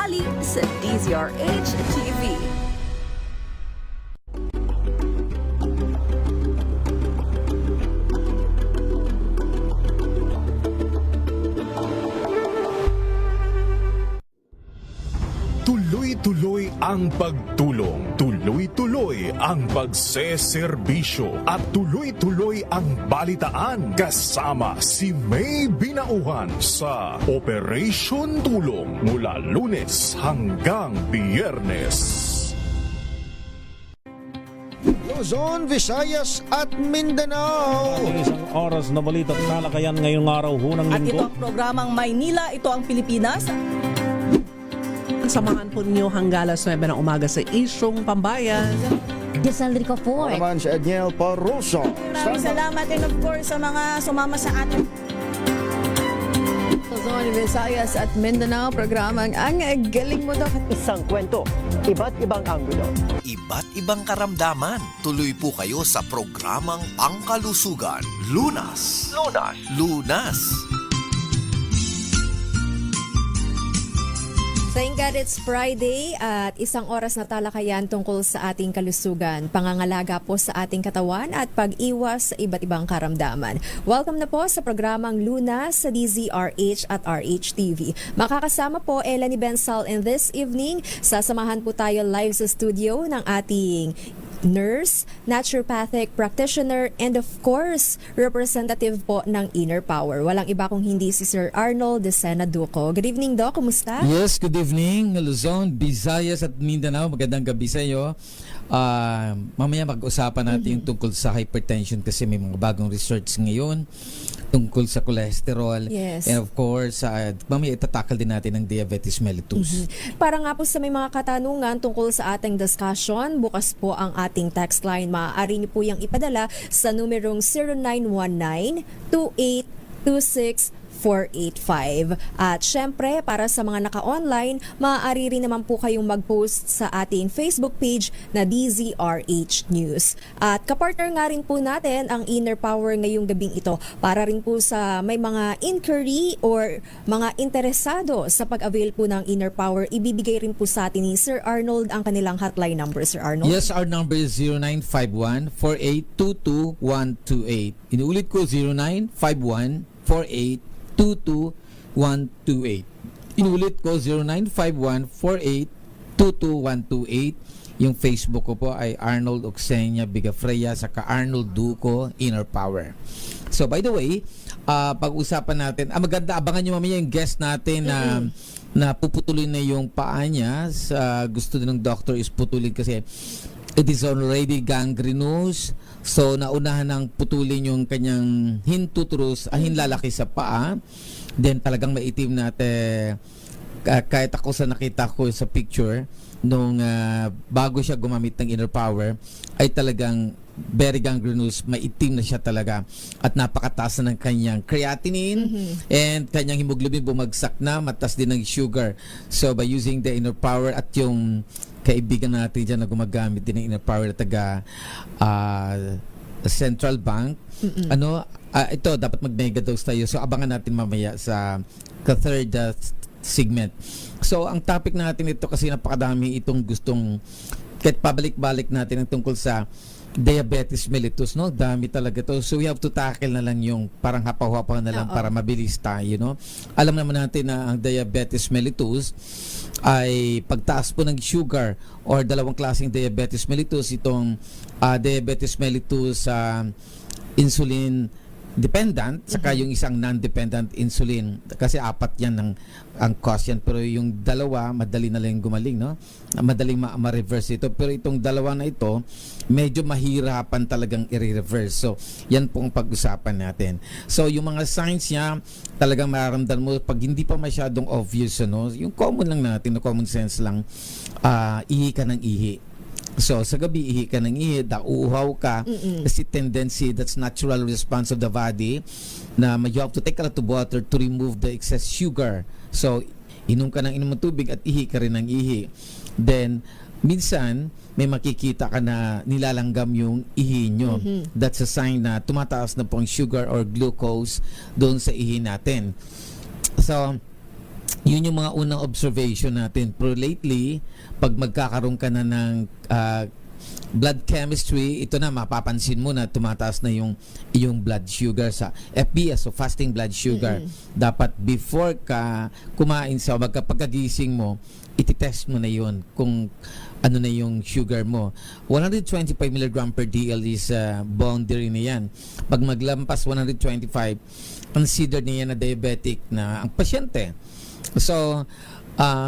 tanghali sa DZRH TV. Tuloy-tuloy ang pagtulong, tuloy-tuloy ang pagseserbisyo at tuloy-tuloy ang balitaan kasama si May Binauhan sa Operation Tulong mula Lunes hanggang Biyernes. Luzon, Visayas at Mindanao. Ang isang oras na balita at talakayan ngayong araw hunang At ito linggo. ang programang Maynila, ito ang Pilipinas. Samahan po ninyo hanggang alas 9 ng umaga sa Isyong Pambayan. Desaldrico Ako 4. naman si Edniel Parroso. Maraming salamat and of course sa mga sumama sa atin. Luzon, Visayas at Mindanao, programang Ang Galing Mo Daw. Isang kwento, iba't ibang anggulo. Iba't ibang karamdaman. Tuloy po kayo sa programang Pangkalusugan. Lunas. Lunas. Lunas. Thank God it's Friday at isang oras na talakayan tungkol sa ating kalusugan, pangangalaga po sa ating katawan at pag-iwas sa iba't ibang karamdaman. Welcome na po sa programang Lunas sa DZRH at RHTV. Makakasama po Eleni Bensal in this evening. Sasamahan po tayo live sa studio ng ating nurse, naturopathic practitioner, and of course, representative po ng Inner Power. Walang iba kung hindi si Sir Arnold Decena Duco. Good evening, Doc. Kumusta? Yes, good evening, Luzon, Visayas at Mindanao. Magandang gabi sa iyo. Mamaya mag-usapan natin yung tungkol sa hypertension kasi may mga bagong research ngayon tungkol sa cholesterol. Yes. And of course, mamaya itatakal din natin ang diabetes mellitus. Para nga po sa may mga katanungan tungkol sa ating discussion, bukas po ang ating text line. Maaari niyo po yung ipadala sa numerong 0919-2826-485. At syempre, para sa mga naka-online, maaari rin naman po kayong mag-post sa ating Facebook page na DZRH News. At kapartner nga rin po natin ang Inner Power ngayong gabing ito para rin po sa may mga inquiry or mga interesado sa pag-avail po ng Inner Power, ibibigay rin po sa atin ni Sir Arnold ang kanilang hotline number, Sir Arnold. Yes, our number is 0951-4822-128. Inuulit ko, 0951-4822-128. Inulit ko 0951-4822-128. Yung Facebook ko po ay Arnold Oxenia Bigafreya saka Arnold Duco Inner Power. So by the way, pag-usapan natin, maganda, abangan nyo mamaya yung guest natin na puputulin na yung paa niya. Gusto din ng doctor is putulin kasi it is already gangrenous. So naunahan ng putulin yung kanyang hintutrus, hinlalaki sa paa. Then talagang maitim natin. Kahit ako sa nakita ko sa picture nung bago siya gumamit ng Inner Power ay talagang very gangrenous, maitim na siya talaga at napakataas na ng kanyang creatinine and kanyang hemoglobin bumagsak na, matas din ng sugar. So by using the Inner Power at yung kaibigan natin dyan na gumagamit din ng Inner Power na taga Central Bank, ito dapat mag-mega dose tayo. So abangan natin mamaya sa third segment. So ang topic natin ito kasi napakadami itong gustong kahit pabalik-balik natin ang tungkol sa diabetes mellitus, no? Dami talaga to. So we have to tackle na lang yung parang hapaw-hapaw na lang para mabilis tayo, no? Alam naman natin na ang diabetes mellitus ay pagtaas po ng sugar or dalawang klaseng diabetes mellitus. Itong diabetes mellitus insulin dependent saka yung isang non-dependent insulin kasi apat yan ang cause yan, pero yung dalawa madali na lang gumaling, no? Madaling ma-reverse ito, pero itong dalawa na ito medyo mahirapan talagang i-reverse. So yan pong pag-usapan natin. So yung mga signs niya talagang mararamdaman mo pag hindi pa masyadong obvious, no? Yung common lang natin, no? Common sense lang, ihi ka ng ihi. So, sa gabi, ihi ka ng ihi, uuhaw ka, kasi tendency, that's natural response of the body, na you have to take a lot of water to remove the excess sugar. So, inom ka ng inom ng tubig at ihi ka rin ng ihi. Then, minsan, may makikita ka na nilalanggam yung ihi nyo. That's a sign na tumataas na po ang sugar or glucose doon sa ihi natin. So, yun yung mga unang observation natin. Pero lately, pag magkakaroon ka na ng blood chemistry, ito na mapapansin mo na tumataas na yung blood sugar sa FBS, so fasting blood sugar. Dapat before ka kumain sa pagkagising mo, ititest mo na yun kung ano na yung sugar mo. 125 mg per DL is boundary na yan. Pag maglampas 125, considered niya na diabetic na ang pasyente. So,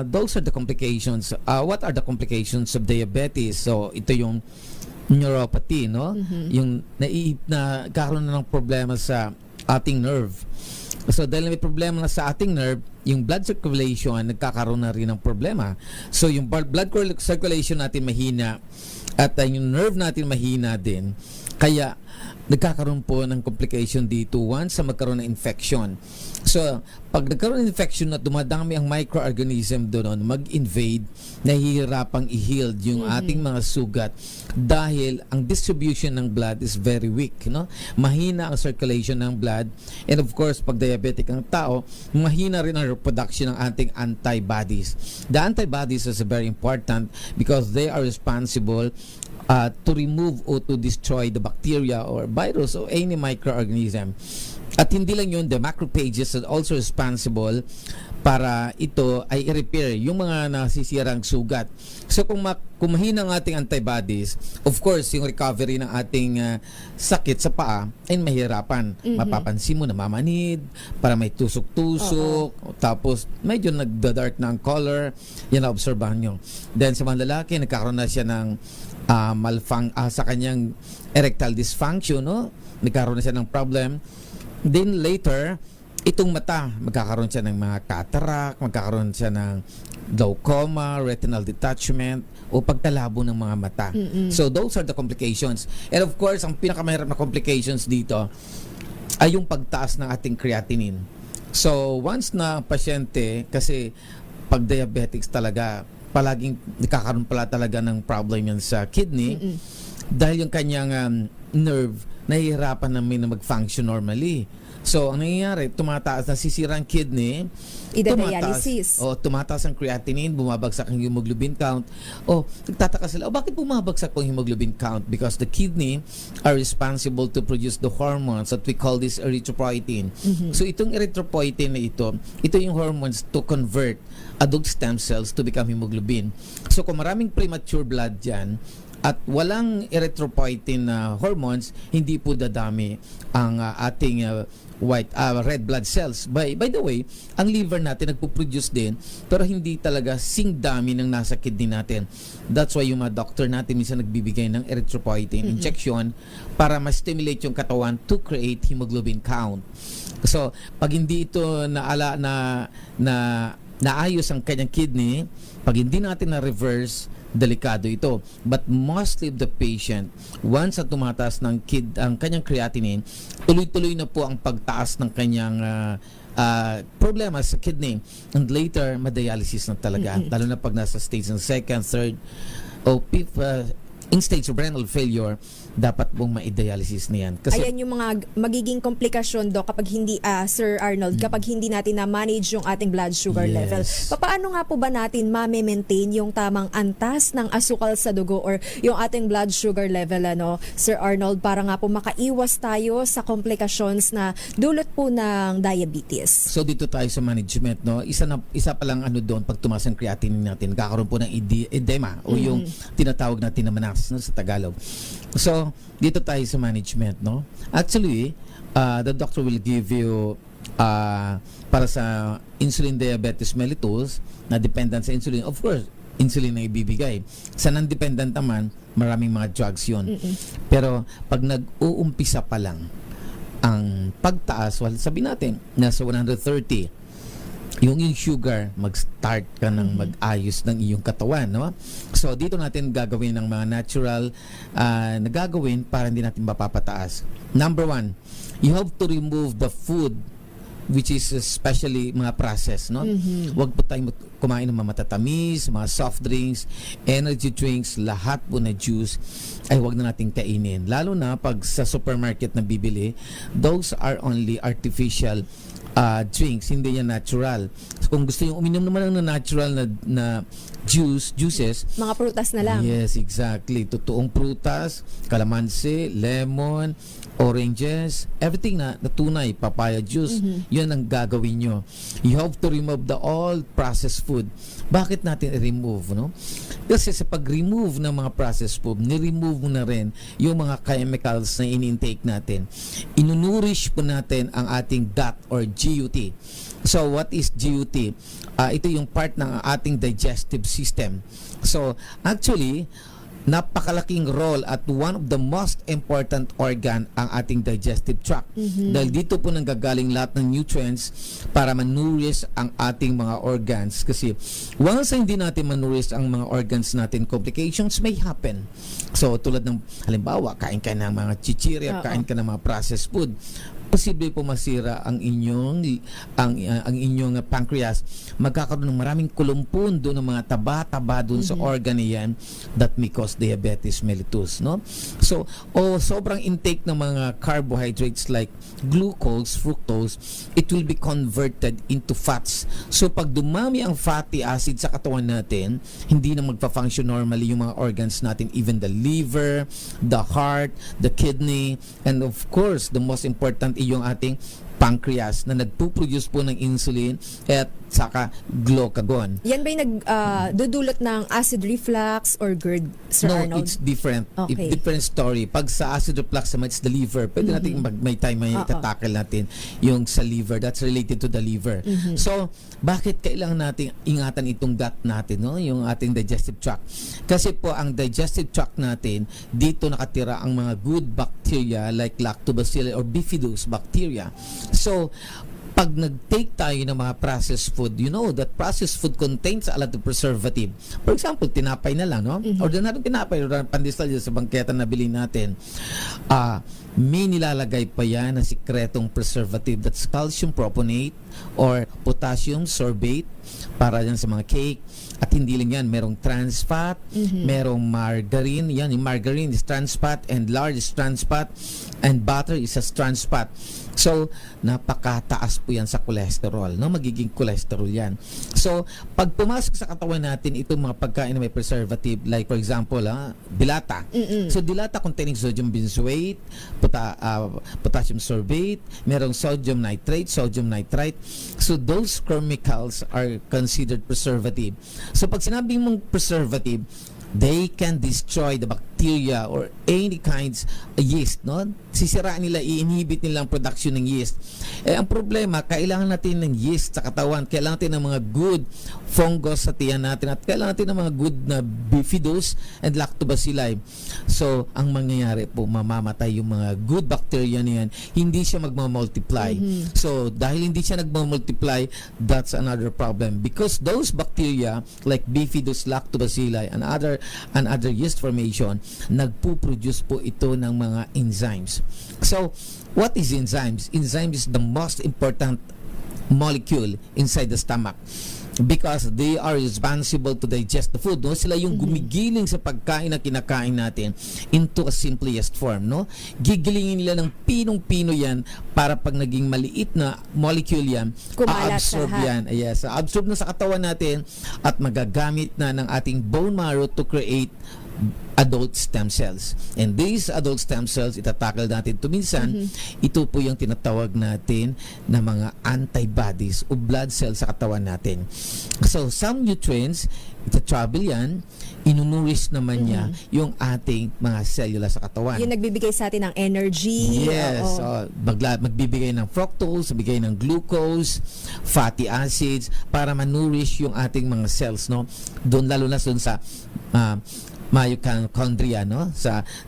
those are the complications. What are the complications of diabetes? So, ito yung neuropathy, no? Yung nagkakaroon na ng problema sa ating nerve. So, dahil may problema na sa ating nerve, yung blood circulation, nagkakaroon na rin ng problema. So, yung blood circulation natin mahina at yung nerve natin mahina din. Kaya, nagkakaroon po ng complication dito once sa magkaroon ng infection. So, pag nagkaroon ng infection at dumadami ang microorganism doon, mag-invade, nahihirapang i-heal yung ating mga sugat dahil ang distribution ng blood is very weak, no? Mahina ang circulation ng blood, and of course, pag diabetic ang tao, mahina rin ang production ng ating antibodies. The antibodies is very important because they are responsible to remove or to destroy the bacteria or virus or any microorganism. At hindi lang yun, the macrophages are also responsible para ito ay i-repair yung mga nasisirang sugat. So kung mahina ang ating antibodies, of course, yung recovery ng ating sakit sa paa ay mahirapan. Mapapansin mo namamanid, para may tusok-tusok, tapos medyo nagda-dark na ang color, yan na obserbahan nyo. Then sa mga lalaki, nagkakaroon na siya ng sa kanyang erectile dysfunction, no? Nagkaroon na siya ng problem. Then later, itong mata, magkakaroon siya ng mga cataract, magkakaroon siya ng glaucoma, retinal detachment, o pagtalabo ng mga mata. So those are the complications. And of course, ang pinakamahirap na complications dito ay yung pagtaas ng ating creatinine. So once na pasyente, kasi pag diabetics talaga, palaging nakakaroon pala talaga ng problem yan sa kidney dahil yung kanyang nerve nahihirapan namin na mag-function normally. So, ang nangyayari, tumataas, nasisira ang kidney, tumataas ang creatinine, bumabagsak ang hemoglobin count. Nagtataka sila, bakit bumabagsak ang hemoglobin count? Because the kidney are responsible to produce the hormones that we call this erythropoietin. So, itong erythropoietin na ito yung hormones to convert adult stem cells to become hemoglobin. So, kung maraming premature blood dyan, at walang erythropoietin hormones, hindi po dadami ang ating red blood cells. By the way, ang liver natin nagpo-produce din, pero hindi talaga sing dami ng nasa kidney natin. That's why yung mga doctor natin minsan nagbibigay ng erythropoietin injection para ma-stimulate yung katawan to create hemoglobin count. So, pag hindi ito naayos ang kanyang kidney, pag hindi natin na-reverse, delikado ito. But mostly of the patient, once na tumataas ng ang kanyang creatinine, tuloy-tuloy na po ang pagtaas ng kanyang problema sa kidney. And later, madialysis na talaga. Lalo na pag nasa stage ng second, third, o in stage of renal failure, dapat pong ma-dialysis na yan. Kasi, ayan yung mga magiging komplikasyon kapag hindi, Sir Arnold, kapag hindi natin na-manage yung ating blood sugar level. Paano nga po ba natin ma-maintain yung tamang antas ng asukal sa dugo or yung ating blood sugar level, Sir Arnold, para nga po makaiwas tayo sa komplikasyon na dulot po ng diabetes? So dito tayo sa management, no? Isa pa lang doon, pag tumaas ang creatinine natin, kakaroon po ng edema o yung tinatawag natin na manas, sa Tagalog. So, dito tayo sa management, no? Actually, the doctor will give you para sa insulin diabetes mellitus na dependent sa insulin. Of course, insulin na ibibigay. Sa non-dependent naman, maraming mga drugs yun. Pero, pag nag-uumpisa pa lang ang pagtaas, sabi natin, nasa 130, yung sugar, mag-start ka ng mag-ayos ng iyong katawan, no? So, dito natin gagawin ng mga natural na gagawin para hindi natin mapapataas. Number 1, you have to remove the food which is especially mga processed, no? Huwag po tayong kumain ng mga matatamis, mga soft drinks, energy drinks, lahat po na juice ay huwag na nating kainin. Lalo na pag sa supermarket na bibili, those are only artificial drinks, hindi yan natural. So, kung gusto yung uminom naman ng natural na juices, Mga prutas na lang. yes, exactly. Totoong prutas, kalamansi, lemon, oranges, everything na tunay, papaya juice, yun ang gagawin nyo. You have to remove the all processed food. Bakit natin i-remove, no? Kasi sa pag-remove ng mga processed food, ni-remove mo na rin yung mga chemicals na in-intake natin. Inunurish po natin ang ating gut or GUT. So, what is GUT? Ito yung part ng ating digestive system. So, actually, napakalaking role at one of the most important organ ang ating digestive tract. Dahil dito po nanggagaling lahat ng nutrients para manurish ang ating mga organs. Kasi once hindi natin manurish ang mga organs natin, complications may happen. So tulad ng halimbawa, kain ka ng mga chichirya, kain ka ng mga processed food, posible po masira ang inyong pancreas. Magkakaroon ng maraming kulumpun doon ng mga taba-taba doon sa organ niyan that may cause diabetes mellitus, no? So, sobrang intake ng mga carbohydrates like glucose, fructose, it will be converted into fats. So, pag dumami ang fatty acid sa katawan natin, hindi na magpa-function normally yung mga organs natin, even the liver, the heart, the kidney, and of course, the most important yung ating pancreas na nagpo-produce po ng insulin at saka glucagon. Yan ba yung nagdudulot ng acid reflux or GERD, Sir No, Arnold? it's different. Okay. Different story. Pag sa acid reflux naman, it's the liver. Pwede natin may time may itatakil natin yung sa liver. That's related to the liver. So, bakit kailangan natin ingatan itong gut natin, no? Yung ating digestive tract? Kasi po, ang digestive tract natin, dito nakatira ang mga good bacteria like lactobacillus or bifidus bacteria. So, pag nag-take tayo ng mga processed food, you know that processed food contains a lot of preservative. For example, tinapay na lang, no? Ordinarong tinapay, ordinarong pandesal sa bangketa na bilhin natin. May nilalagay pa yan na sikretong preservative, that's calcium proponate or potassium sorbate para yan sa mga cake. At hindi lang yan, merong trans fat, merong margarine. Yan, yung margarine is trans fat and lard is trans fat and butter is a trans fat. So, napakataas po yan sa cholesterol, no? Magiging cholesterol yan. So, pag pumasok sa katawan natin itong mga pagkain na may preservative, like for example, dilata. So, dilata containing sodium benzoate, potassium sorbate, merong sodium nitrate, sodium nitrite. So, those chemicals are considered preservative. So, pag sinabi mong preservative, they can destroy the bacteria or any kinds of yeast, no? Sisiraan nila, i-inhibit nila ang production ng yeast. Ang problema, kailangan natin ng yeast sa katawan, kailangan natin ng mga good fungus sa tiyan natin, at kailangan natin ng mga good na bifidus and lactobacilli. So, ang mangyayari po, mamamatay yung mga good bacteria niyan, hindi siya magmamultiply. So, dahil hindi siya nagmamultiply, that's another problem. Because those bacteria, like bifidus, lactobacilli, and other yeast formation, nagpo-produce po ito ng mga enzymes. So, what is enzymes? Enzymes is the most important molecule inside the stomach because they are responsible to digest the food, no? Sila yung gumigiling sa pagkain na kinakain natin into a simplest form, no? Gigilingin nila ng pinong-pino yan para pag naging maliit na molecule yan, absorb yan. Yes, absorb na sa katawan natin at magagamit na ng ating bone marrow to create adult stem cells. And these adult stem cells, itatakal natin ito minsan, ito po yung tinatawag natin na mga antibodies o blood cells sa katawan natin. So, some nutrients, ita-travel yan, inunurish naman niya yung ating mga cellula sa katawan. Yung nagbibigay sa atin ng energy. Yes. Magbibigay ng fructose, bigay ng glucose, fatty acids, para manurish yung ating mga cells, no? Doon, lalo na doon sa mitochondria, no?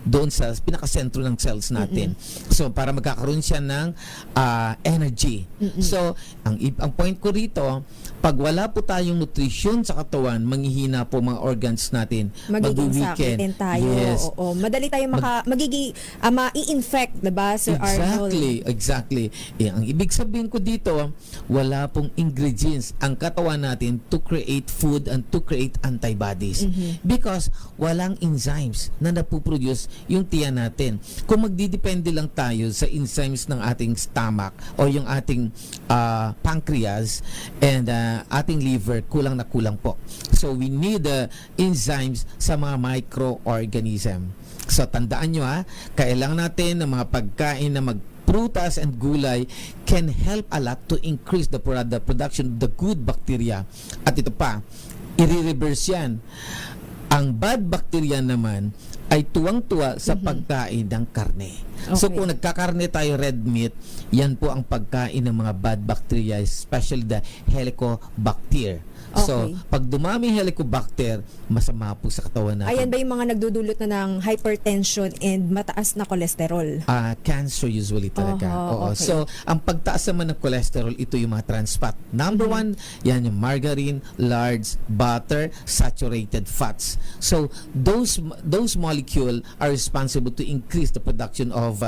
Doon sa pinakasentro ng cells natin. So, para magkakaroon siya ng energy. So, ang point ko rito, pag wala po tayong nutrition sa katawan, mahihina po mga organs natin. Magiging Mag-weaken. sakitin tayo. Yes. Oo. Madali tayo ma-i-infect, diba, Sir Arnold? Exactly. Ang ibig sabihin ko dito, wala pong ingredients ang katawan natin to create food and to create antibodies. Because walang enzymes na napuproduce yung tiyan natin. Kung magdidepende lang tayo sa enzymes ng ating stomach o yung ating pancreas and ating liver, kulang na kulang po. So we need enzymes sa mga microorganism. So tandaan nyo kailangan natin ng mga pagkain na prutas and gulay can help a lot to increase the production of the good bacteria. At ito pa, i-reverse yan. Ang bad bacteria naman ay tuwang-tuwa sa pagkain ng karne. So kung nagkakarne tayo red meat, yan po ang pagkain ng mga bad bacteria, especially the Helicobacter. So, pag dumami Helicobacter, masama po sa katawan natin. Ayan ba yung mga nagdudulot na ng hypertension and mataas na cholesterol? Cancer usually talaga. Oo. Okay. So, ang pagtaas naman ng cholesterol, ito yung mga trans fat. Number one, yan yung margarine, lards, butter, saturated fats. So, those molecule are responsible to increase the production of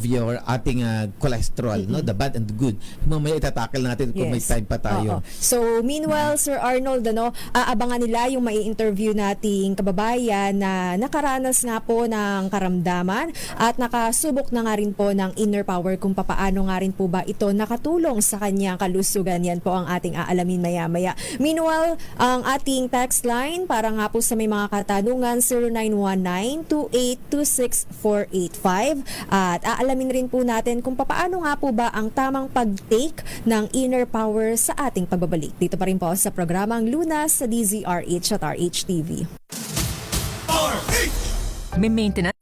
your ating cholesterol, no, the bad and the good. Mamaya itatakil natin kung may time pa tayo. So, meanwhile, Sir Arnold, aabangan nila yung mai-interview nating kababayan na nakaranas nga po ng karamdaman at nakasubok na nga rin po ng inner power kung papaano nga rin po ba ito nakatulong sa kanyang kalusugan. Yan po ang ating aalamin maya-maya. Meanwhile, ang ating text line para nga po sa may mga katanungan, 0919-2826-485, at aalamin rin po natin kung papaano nga po ba ang tamang pag-take ng inner power sa ating pagbabalik. Dito pa rin po sa programang Lunas sa DZRH at RHTV. May maintenance.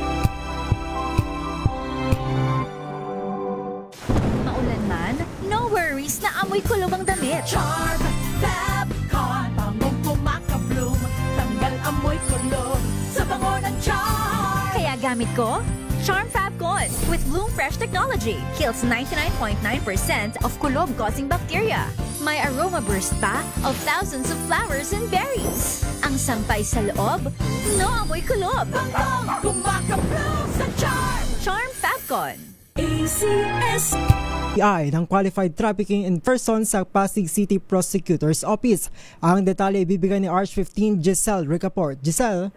Maulan man, no worries na amoy kulog ang damit. Charm Fabcon, bangong kumakabloom, tanggal amoy kulog sa bango ng Charm. Kaya gamit ko Charm Fabcon with Bloom Fresh technology. Kills 99.9% of kulob-causing bacteria. May aroma burst pa of thousands of flowers and berries. Ang sampay sa loob, no amoy kulob. Bangong kumakabloom sa Charm! Charm Fabcon. ACS ng Qualified Trafficking in Person sa Pasig City Prosecutor's Office. Ang detalye ibibigay ni Arch 15 Giselle Ricaport. Giselle?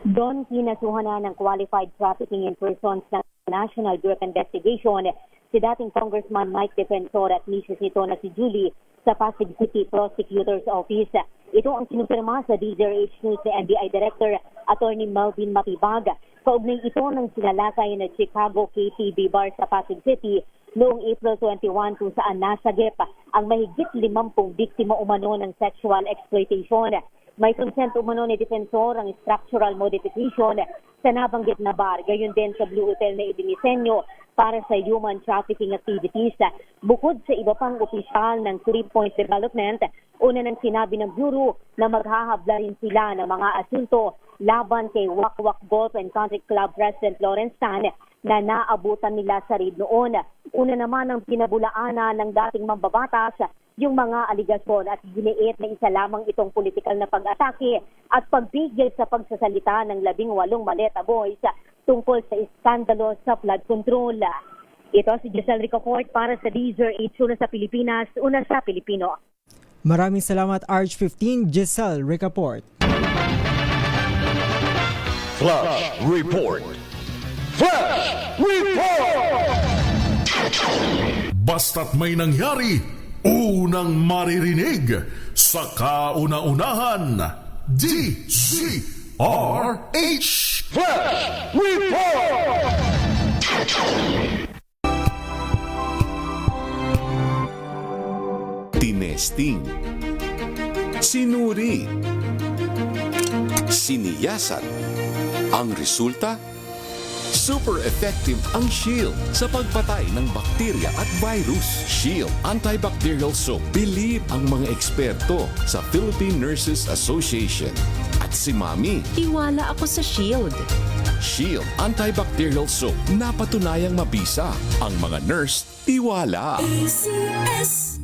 Doon kinasuhan na ng Qualified Trafficking in Persons ng National Bureau of Investigation si dating Congressman Mike Defensor at misis nito na si Julie sa Pasig City Prosecutor's Office. Ito ang sinupirma sa DZRH News ni NBI Director Attorney Melvin Matibag. Kaugnay ito ng sinalakay na Chicago KTV Bar sa Pasig City noong April 21 kung saan nasagip ang mahigit 50 biktima umano ng sexual exploitation. May consent umano ni Defensor ang structural modification sa nabanggit na bar, gayon din sa Blue Hotel na idinisenyo para sa human trafficking activities. Bukod sa iba pang opisyal ng 3-point development, una nang sinabi ng Bureau na maghahabla rin sila ng mga asunto laban kay Wakwak Golf and Country Club President Lawrence Tan na naabutan nila sa raid noon. Una naman ang pinabulaanan ng dating mambabatas yung mga aligasyon at giniit na isa lamang itong politikal na pag-atake at pagbigil sa pagsasalita ng 18 maleta boys tungkol sa iskandalo sa flood control. Ito si Giselle Ricaport para sa DZRH, una sa Pilipinas, una sa Pilipino. Maraming salamat Arch 15 Giselle Ricaport. Flash Report. Flash Report! Basta't may nangyari, unang maririnig sa kauna-unahan. DZRH Flash Report! Tinesting, sinuri, siniyasan. Ang resulta? Super effective ang Shield sa pagpatay ng bakterya at virus. Shield Antibacterial Soap. Believe ang mga eksperto sa Philippine Nurses Association. At si Mami. Tiwala ako sa Shield. Shield Antibacterial Soap. Napatunayang mabisa. Ang mga nurse, tiwala. ACS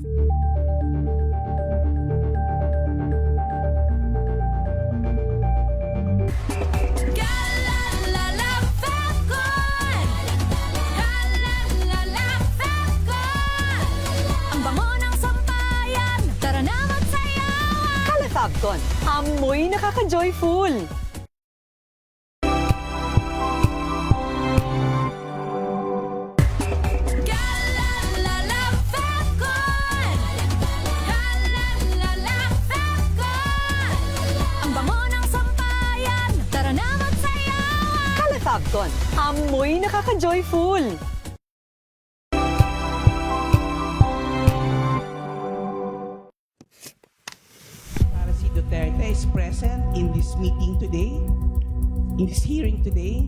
Amoy nakaka-joyful. Ang bango ng sampayan, tara na magsayawan! Calefabcon. Amoy nakaka-joyful. Si Duterte is present in this meeting today, in this hearing today.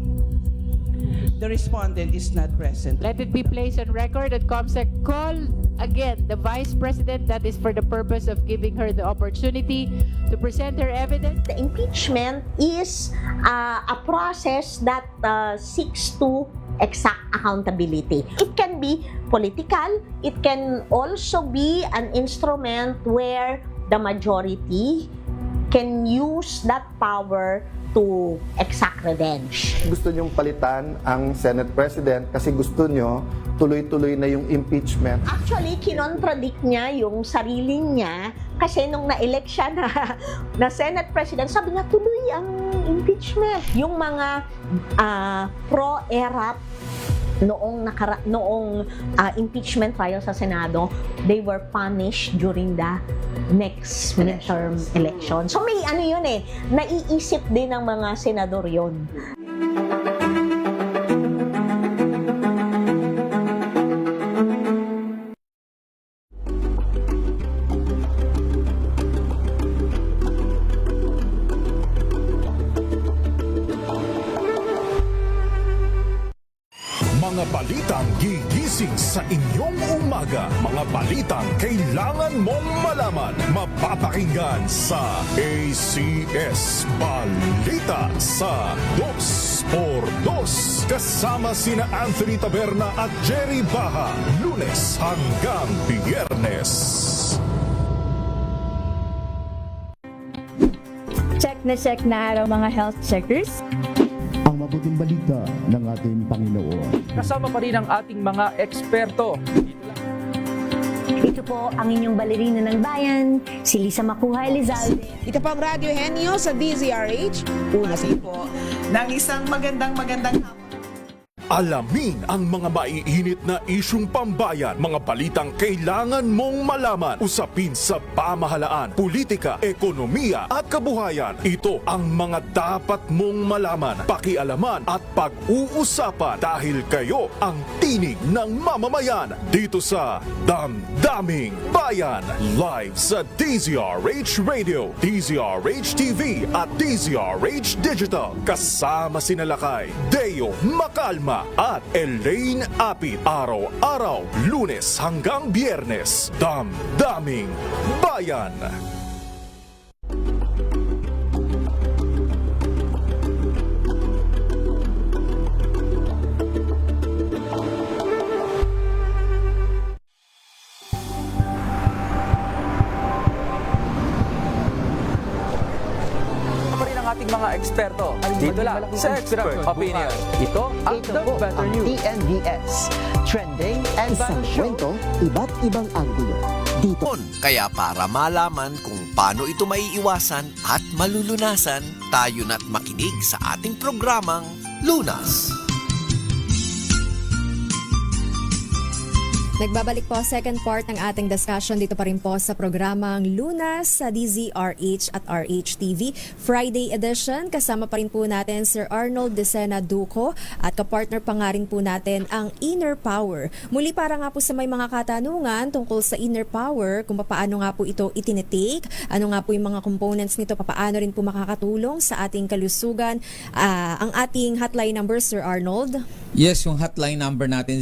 The respondent is not present. Let it be placed on record that COMSEC called again the Vice President, that is for the purpose of giving her the opportunity to present her evidence. The impeachment is a process that seeks to exact accountability. It can be political. It can also be an instrument where the majority can use that power to exact revenge. Gusto nyong palitan ang Senate President kasi gusto nyo tuloy-tuloy na yung impeachment. Actually, kinontradict niya yung sarili niya kasi nung na-elect siya na Senate President, sabi niya tuloy ang impeachment. Yung mga pro-ERAP noong impeachment trial sa Senado, they were punished during the next midterm election. So may ano yun naiisip din ng mga senador yun. Mga balitang gigising sa inyong umaga. Mga balitang kailangan mong malaman. Mapapakinggan sa ACS Balita sa 2x2. Kasama sina Anthony Taberna at Jerry Baha. Lunes hanggang Biyernes. Check na araw mga health checkers. Ang mabuting balita ng ating Panginoon. Kasama pa rin ang ating mga eksperto. Ito po ang inyong balerina ng bayan, si Lisa Makuha Elizalde. Ito po ang Radio Henyo sa DZRH. Una sa po ng isang magandang hapon. Alamin ang mga maiinit na isyung pambayan, mga balitang kailangan mong malaman, usapin sa pamahalaan, politika, ekonomiya at kabuhayan. Ito ang mga dapat mong malaman, pakialaman at pag-uusapan dahil kayo ang tinig ng mamamayan dito sa Damdaming Bayan. Live sa DZRH Radio, DZRH TV at DZRH Digital. Kasama sina Lakay, Deo Macalma at Elaine Apit. Araw-araw, Lunes hanggang Biyernes. Damdaming Bayan. Ating mga eksperto dito lang sa Expert Opinion. Ito ang The Better News. TNVS, trending and Isang kwento, iba't ibang anggulo. Dito. Kaya para malaman kung paano ito maiiwasan at malulunasan, tayo na't makinig sa ating programang Lunas. Nagbabalik po second part ng ating discussion dito pa rin po sa programang Lunas sa DZRH at RH-TV Friday edition. Kasama pa rin po natin Sir Arnold Decena Duco at kapartner pa nga rin po natin ang Inner Power. Muli para nga po sa may mga katanungan tungkol sa Inner Power, kung paano nga po ito itinitake, ano nga po yung mga components nito, paano rin po makakatulong sa ating kalusugan. Ang ating hotline number, Sir Arnold? Yes, yung hotline number natin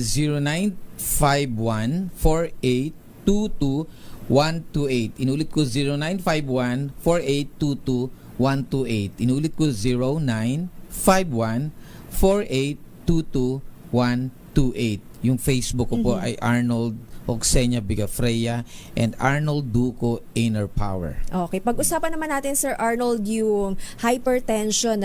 0951-4822-128. Inulit ko 0951-4822-128. Inulit ko 0951-4822-128. Yung Facebook ko po ay Arnold Oxenia Bigafreya and Arnold Duco Inner Power. Okay, pag-usapan naman natin Sir Arnold yung hypertension,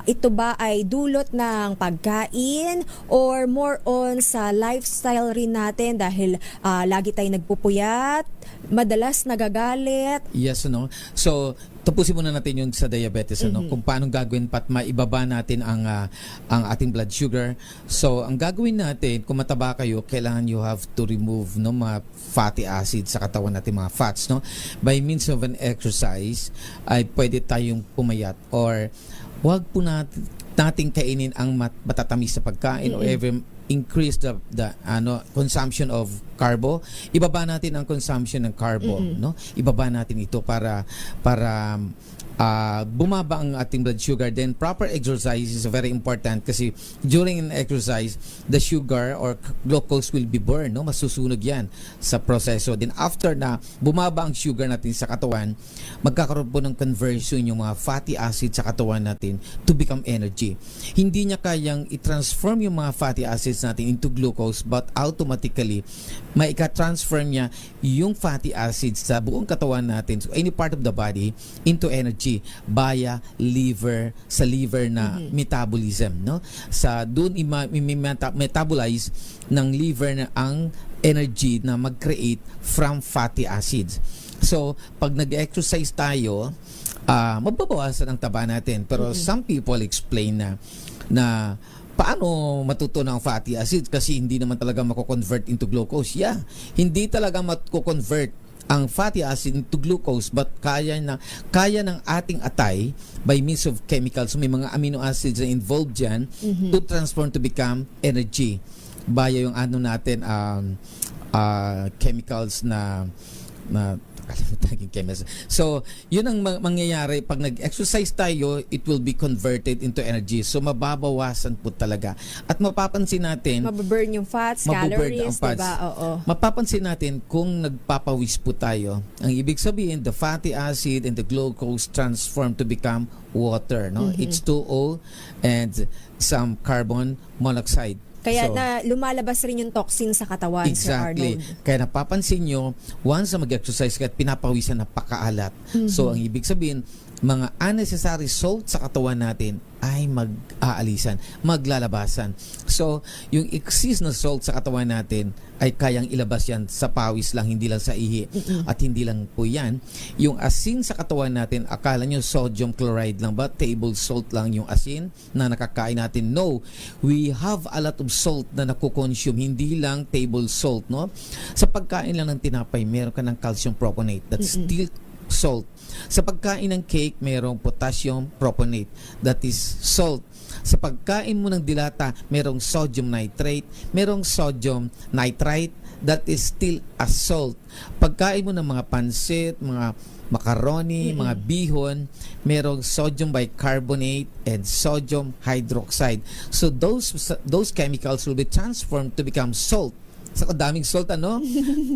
ito ba ay dulot ng pagkain or more on sa lifestyle rin natin dahil lagi tayong nagpupuyat, madalas nagagalit? Yes, So tapusin muna natin yung sa diabetes, kung paano gagawin pat maibaba natin ang ating blood sugar. So, ang gagawin natin, kung mataba kayo, kailangan you have to remove mga fatty acids sa katawan natin, mga fats, no? By means of an exercise, ay pwede tayong pumayat, or wag po nating kainin ang matatamis sa pagkain, or ever increase the consumption of carbo. Ibaba natin ang consumption ng carbo, no? Ibaba natin ito para bumaba ang ating blood sugar. Then proper exercise is very important, kasi during an exercise, the sugar or glucose will be burned, no? Masusunog yan sa proseso. Then after na bumaba ang sugar natin sa katawan, magkakaroon po ng conversion yung mga fatty acids sa katawan natin to become energy. Hindi niya kayang i-transform yung mga fatty acids natin into glucose, but automatically maika-transfer niya yung fatty acids sa buong katawan natin, so any part of the body, into energy via liver, sa liver na metabolism, no? Sa doon metabolize ng liver na ang energy na mag-create from fatty acids. So pag nag-exercise tayo, mababawasan ang taba natin. Pero some people explain na paano matutunan ang fatty acids, kasi hindi naman talaga mako-convert into glucose. Yeah, hindi talaga mako-convert ang fatty acid into glucose, but kaya ng ating atay by means of chemicals. So, may mga amino acids na involved dyan to transform to become energy via yung natin chemicals na so yun ang mangyayari pag nag-exercise tayo, it will be converted into energy. So mababawasan po talaga, at mapapansin natin mababurn yung fats, calories, diba? Oo. Mapapansin natin kung nagpapawis po tayo, ang ibig sabihin the fatty acid and the glucose transform to become water, no? H2O and some carbon monoxide. Kaya na lumalabas rin yung toxin sa katawan, exactly. Sir Arnold. Kaya napapansin nyo, once na mag-exercise ka at pinapawisan, napakaalat. So, ang ibig sabihin, mga unnecessary salt sa katawan natin ay mag-aalisan, maglalabasan. So, yung excess na salt sa katawan natin ay kayang ilabas yan sa pawis lang, hindi lang sa ihi. At hindi lang po yan. Yung asin sa katawan natin, akala nyo sodium chloride lang ba? Table salt lang yung asin na nakakain natin. No, we have a lot of salt na nakukonsume, hindi lang table salt, no? Sa pagkain lang ng tinapay, meron ka ng calcium proponate, that's still salt. Sa pagkain ng cake, merong potassium proponate, that is salt. Sa pagkain mo ng dilata, merong sodium nitrate, merong sodium nitrite, that is still a salt. Pagkain mo ng mga pansit, mga macaroni, mga bihon, merong sodium bicarbonate and sodium hydroxide. So those chemicals will be transformed to become salt. Sa daming salt,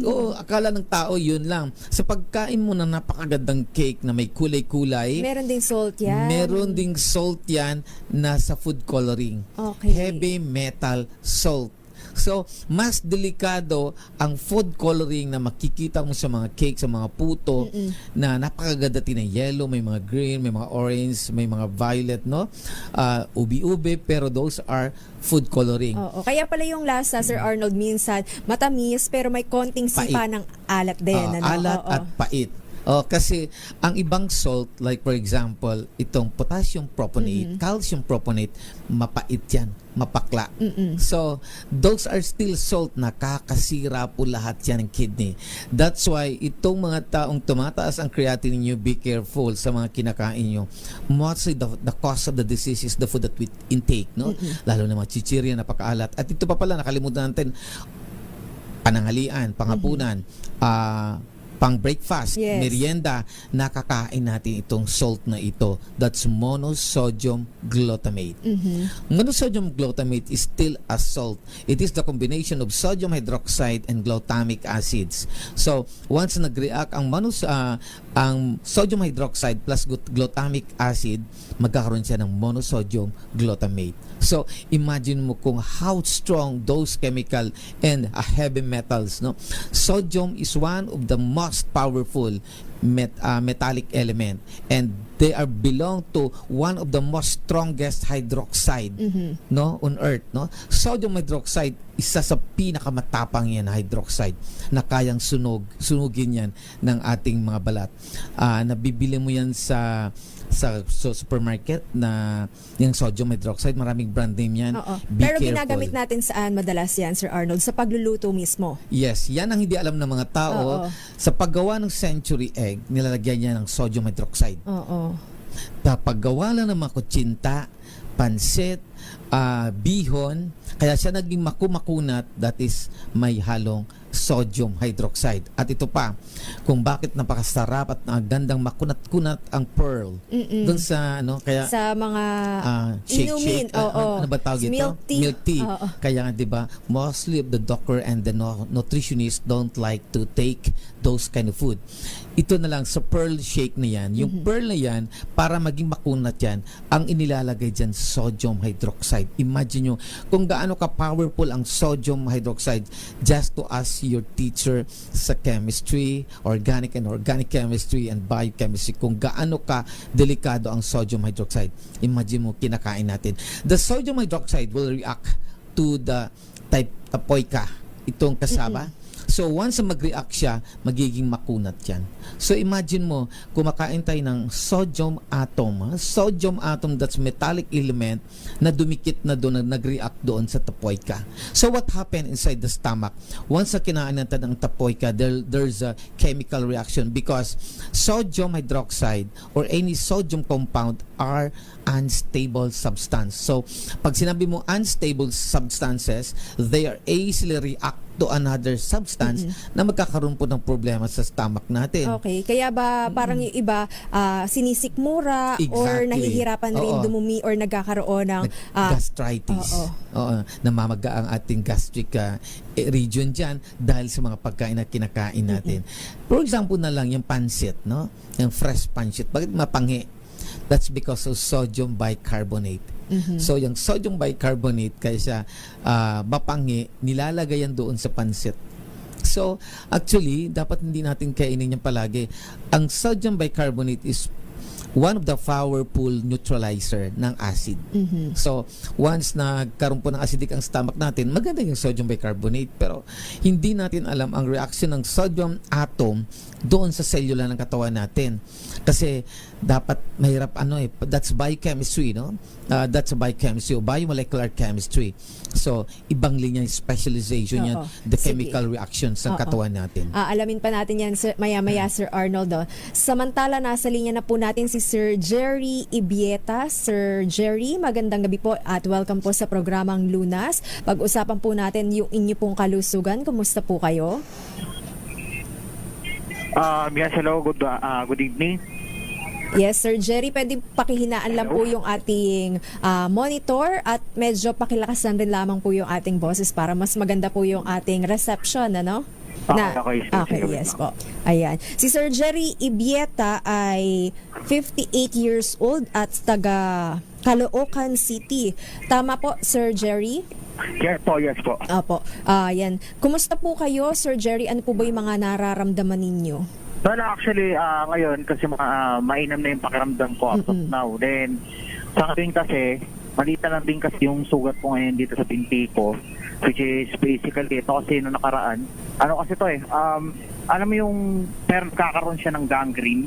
Oo, akala ng tao yun lang. Sa pagkain mo ng napakagandang cake na may kulay-kulay, meron ding salt yan. Meron ding salt yan na sa food coloring. Okay. Heavy metal salt. So, mas delikado ang food coloring na makikita mo sa mga cake, sa mga puto, na napakaganda ng yellow, may mga green, may mga orange, may mga violet, no? Ubi-ube, pero those are food coloring. Oo. Kaya pala yung lasa, Sir Arnold, minsan matamis, pero may konting sipa ng alat din. Alat at pait. Kasi ang ibang salt, like for example, itong potassium proponate, calcium proponate, mapait yan, mapakla. So, those are still salt na kakasira po lahat yan ng kidney. That's why, itong mga taong tumataas ang creatinine niyo, be careful sa mga kinakain nyo. Mostly, the cause of the disease is the food that we intake, no? Lalo na mga chichirya, napakaalat. At ito pa pala, nakalimutan natin, pananghalian, panghapunan, pang breakfast, merienda, nakakain natin itong salt na ito. That's monosodium glutamate. Monosodium glutamate is still a salt. It is the combination of sodium hydroxide and glutamic acids. So, once nag-react ang sodium hydroxide plus glutamic acid, magkakaroon siya ng monosodium glutamate. So, imagine mo kung how strong those chemical and heavy metals, no? Sodium is one of the most powerful metallic element, and they are belong to one of the most strongest hydroxide no on earth, no. Sodium hydroxide, isa sa pinakamatapang yan na hydroxide na kayang sunugin yan ng ating mga balat. Nabibili mo yan sa supermarket na yung sodium hydroxide, maraming brand name yan. Be Pero careful. ginagamit natin saan madalas yan, Sir Arnold? Sa pagluluto mismo. Yes, yan ang hindi alam ng mga tao. Sa paggawa ng century egg, nilalagyan niya ng sodium hydroxide. Paggawa lang ng mga kutsinta, pansit, bihon, kaya siya naging makumakunat, that is may halong sodium hydroxide. At ito pa, kung bakit napakasarap at gandang makunat-kunat ang pearl. Doon sa kaya sa mga shake. Ano ba tawag ito? Milk tea. Milk tea. Kaya 'di ba, mostly of the doctor and the nutritionist don't like to take those kind of food. Ito na lang sa pearl shake na yan. Yung pearl na yan, para maging makunat yan, ang inilalagay dyan sodium hydroxide. Imagine nyo kung gaano ka powerful ang sodium hydroxide. Just to ask your teacher sa chemistry, organic chemistry and biochemistry, kung gaano ka delikado ang sodium hydroxide. Imagine mo, kinakain natin. The sodium hydroxide will react to the tapioca, itong kasaba. So once mag-react siya, magiging makunat yan. So imagine mo, kumakain tayo ng sodium atom. Sodium atom, that's metallic element na dumikit na doon, na nag-react doon sa tapioca. So what happened inside the stomach? Once na kinain natin ang tapioca, there's a chemical reaction because sodium hydroxide or any sodium compound are unstable substance. So pag sinabi mo unstable substances, they are easily react to another substance na magkakaroon po ng problema sa stomach natin. Okay, kaya ba parang yung iba sinisikmura or nahihirapan rin dumumi or nagkakaroon ng gastritis. Namamaga ang ating gastric region dyan dahil sa mga pagkain na kinakain natin. For example na lang yung pansit, no? Yung fresh pansit. Bakit mapanghi? That's because of sodium bicarbonate. So yung sodium bicarbonate, kaya siya mapanghi, nilalagay yan doon sa pansit. So actually, dapat hindi natin kainin yan palagi. Ang sodium bicarbonate is one of the powerful neutralizer ng acid. So once nagkaroon po ng acidic ang stomach natin, maganda yung sodium bicarbonate, pero hindi natin alam ang reaction ng sodium atom doon sa cellula ng katawan natin. Kasi dapat mahirap that's biochemistry, no? That's a biochemistry o biomolecular chemistry. So ibang linya specialization yan, the chemical reactions ng katawan natin. Alamin pa natin yan maya-maya, Sir Arnold. Samantala, nasa linya na po natin si Sir Jerry Ibieta. Sir Jerry, magandang gabi po at welcome po sa programang Lunas. Pag-usapan po natin yung inyo pong kalusugan. Kumusta po kayo? Yes, hello. Good evening. Yes, Sir Jerry, pwede pakihinaan lang po yung ating monitor at medyo pakilakasan rin lamang po yung ating boses para mas maganda po yung ating reception, ano? Okay, yes po. Ayan. Si Sir Jerry Ibieta ay 58 years old at taga Caloocan City. Tama po, Sir Jerry? Yes po. Apo. Yan. Kumusta po kayo, Sir Jerry? Ano po ba yung mga nararamdaman ninyo? Well, actually, ngayon, kasi mainam na yung pakiramdam ko as of now. Then, sa akin kasi, malita lang din kasi yung sugat ko ngayon dito sa pinti ko, which is basically, ito kasi nung nakaraan. Ano kasi to alam mo yung kakaroon siya ng gangrene,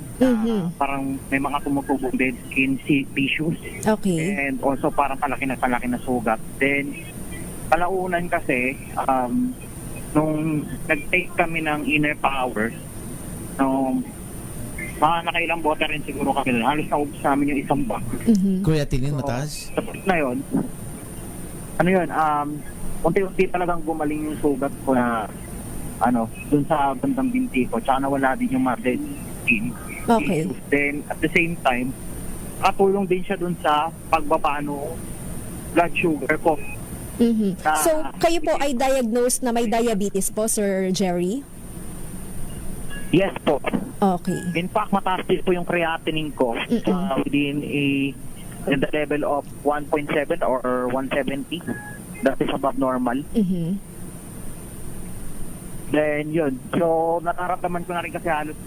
parang may mga tumutubong dead skin tissues. Okay. And also parang palaki na sugat. Then, kalaunan kasi, nung nag-take kami ng inner power, mga nakailang bote rin siguro kami doon. Halos naubos namin yung isang bag. Creatinine mataas? Tapos na yun, unti-unti talagang gumaling yung sugat ko na dun sa bandang binti ko. Tsaka nawala din yung dead skin. Okay. Then, at the same time, katulong din siya dun sa pagbabano blood sugar ko. So, kayo po ay diagnosed na may diabetes po, Sir Jerry? Yes po. Okay. In fact, mataas din po yung creatinine ko within the level of 1.7 or 170. That is above normal. Then yun. So nararamdaman ko na rin kasi halos